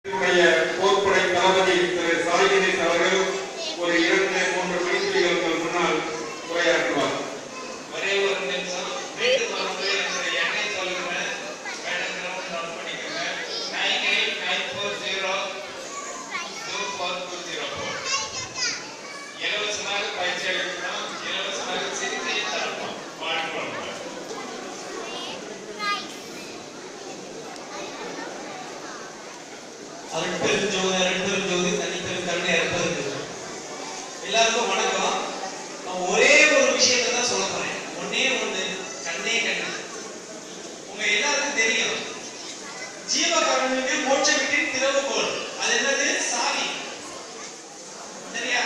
போர்ப்படை தளபதி திரு சாய் கணேஷ் அவர்கள் ஒரு 2-3 மணித்துளிகளுக்கு முன்னால் உரையாற்றுவார். ஒரே ஒரு நிமிஷம் வீட்டுக்கு வரும்போது என்னுடைய எண்ணெய் சொல்லுங்க, மேடம் நோட் பண்ணிக்கோங்க. 9894024204 இலவசமாக பயிற்சி அளிக்கிறோம், இலவசமாக சிகிச்சை தரப்போம். வாழ்க்கை எல்லாருக்கும் வணக்கம். நான் ஒரே ஒரு விஷயத்தை தான் சொல்ல போறேன். ஒன்னே ஒண்ணு, கண்ணே கண்ணு. உங்க எல்லாருக்கும் தெரியும், ஜீவகாருண்யமே மோட்ச வீட்டின் திறவுகோல். அது என்னது? சாவி. சரியா?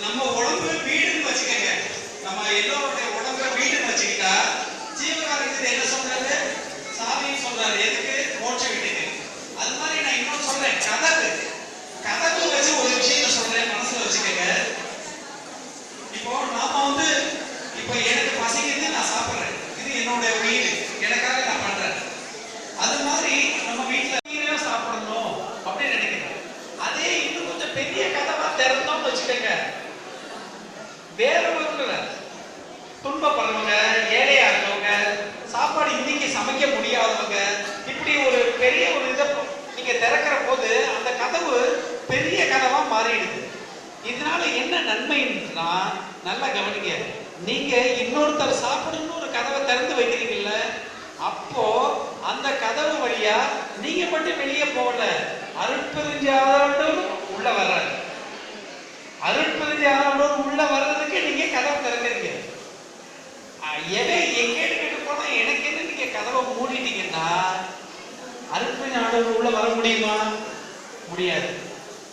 நம்ம உடம்பு வீடுன்னு வச்சுக்கோங்க. நம்ம எல்லோருடைய உடம்ப வீடுன்னு வச்சுக்கிட்டா ஜீவகாருண்யத்தை என்ன சொல்றாரு? சாவின்னு சொல்றாரு. எதுக்கு? மோட்ச வீட்டுக்கு. அது மாதிரி நான் இன்னொன்னு சொல்றேன், கதவு. கதவு வச்சு ஒரு விஷயத்த சொல்றேன், மனசுல வச்சுக்கோங்க. இப்போ நாம இப்போ எனக்கு பசிக்குது, நான் சாப்பிடுறேன். இது என்னோட வீடு, எனக்காக நான் பண்றேன். அது மாதிரி நம்ம வீட்டுல சாப்பிடணும் அப்படின்னு நினைக்கிறேன். அதே இன்னும் கொஞ்சம் பெரிய கதவா திறந்தோம்னு வச்சுக்கோங்க, வேறவங்கள துன்பப்படுறவங்க, ஏழையா இருக்கவங்க, சாப்பாடு இன்னைக்கு சமைக்க முடியாதவங்க, இப்படி ஒரு பெரிய ஒரு இதை நீங்க திறக்கிற போது அந்த கதவு பெரிய கதவா மாறிடுது. இதனால என்ன நன்மைன்னா, நல்லா கவனிங்க, நீங்க இன்னொருத்தர் சாப்பிடணும்னு ஒரு கதவை திறந்து வைக்கிறீங்கல்ல, அப்போ அந்த கதவு வழியா நீங்க மட்டும் வெளியே போகல, அருட்பெருஞ்சாதவர் உள்ள வர்றாரு. அருட்பெருஞ்சாதவர் உள்ள வர்றதுக்கு நீங்க கதவை திறக்கிறீங்க. எங்கேன்னு கேட்டு போனா எனக்கு என்ன, நீங்க கதவை மூடிட்டீங்கன்னா அருட்பெருஞ்சாதவர் உள்ள வர முடியுமா? முடியாது.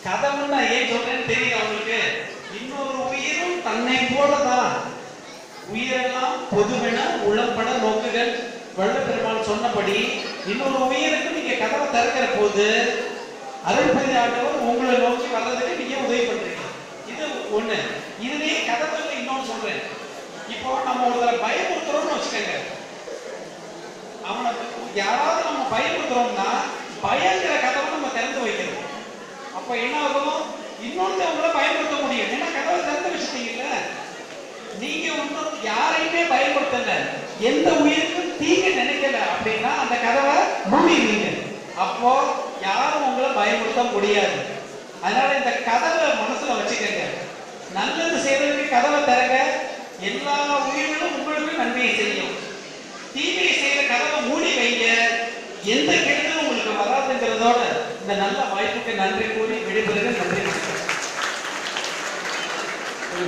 கதவு நான் ஏன் சொல்றேன்னு தெரியும் அவங்களுக்கு. இன்னொரு உயிரும் தன்னை போலதான், உயிரெல்லாம் பொதுவென உளப்பட நோக்குகள். வள்ளப்பெருமான் சொன்னபடி இன்னொரு உயிருக்கு நீங்க கதவை திறக்கிற போது அருட்பெருஞ்சாண்டவர் உங்களை நோக்கி வர்றதுக்கு நீங்க உதவி பண்றீங்க. இது ஒண்ணு. இதுலயே கதவுல இன்னொன்னு சொல்றேன். இப்போ நம்ம ஒருத்தரை பயமுறுத்துறோம்னு வச்சுக்கோங்க, அவனை யாராவது நம்ம பயமுறுத்துறோம்னா பயங்கிற கதவை நம்ம திறந்து வைக்கிறோம். அப்ப என்ன ஆகும்? இன்னொன்று அவங்கள பயன்படுத்த முடியும். ஏன்னா கதவை திறந்து வச்சுட்டீங்கல்ல. நீங்க ஒன்றும் யாரையுமே பயன்படுத்தல, எந்த உயிருக்கும் தீங்கு நினைக்கல அப்படின்னா அந்த கதவை மூடிடுவீங்க. அப்போ யாரும் உங்களை பயன்படுத்த முடியாது. அதனால இந்த கதவை மனசுல வச்சுக்கங்க. நல்லது செய்வதற்கு கதவை திறங்க. எல்லா உயிர்களும் உங்களுக்கு நன்மையை செய்யும். தீமையை செய்யற கதவை மூடி வைங்க. எந்த கெடுதலும் உங்களுக்கு வராதுங்கிறதோட இந்த நல்ல வாய்ப்புக்கு நன்றி கூறி விடைபெறுக. நன்றி.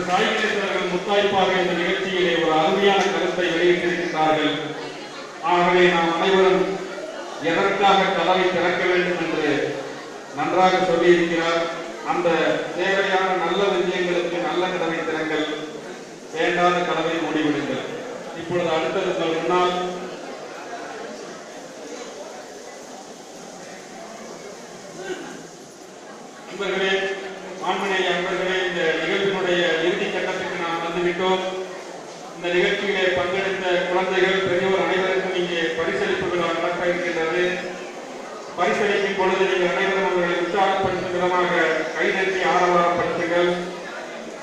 சாய் கணேஷ் அவர்கள் முத்தாய்ப்பாக இந்த நிகழ்ச்சியிலே ஒரு அருமையான கருத்தை வெளியிட்டிருக்கிறார்கள். ஆகவே நாம் அனைவரும் எதற்காக கதவை திறக்க வேண்டும் என்று நன்றாக சொல்லியிருக்கிறார். அந்த தேவையான நல்ல விஷயங்களுக்கு நல்ல கதவை திறங்கள், வேண்டாத கதவை மூடிவிடுங்கள். இப்பொழுது அடுத்தது முன்னால் அன்பர்களே, ஆண்மனை அன்பர்களே, இந்த நிகழ்வினுடைய இறுதி கட்டத்துக்கு நாம் வந்துவிட்டோம். இந்த நிகழ்ச்சியிலே பங்கெடுத்த குழந்தைகள், பெரியவர் அனைவருக்கும் இங்கே பரிசளிப்பு விழா நடக்க இருக்கின்றது. பரிசளிக்கும் பொழுது நீங்கள் அனைவரும் அவர்களை உற்சாகப்படுத்தும் விதமாக கைதட்டி ஆரவாரப்படுத்துங்கள்.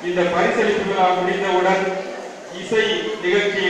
இந்த பரிசளிப்பு விழா முடிந்தவுடன் இசை நிகழ்ச்சி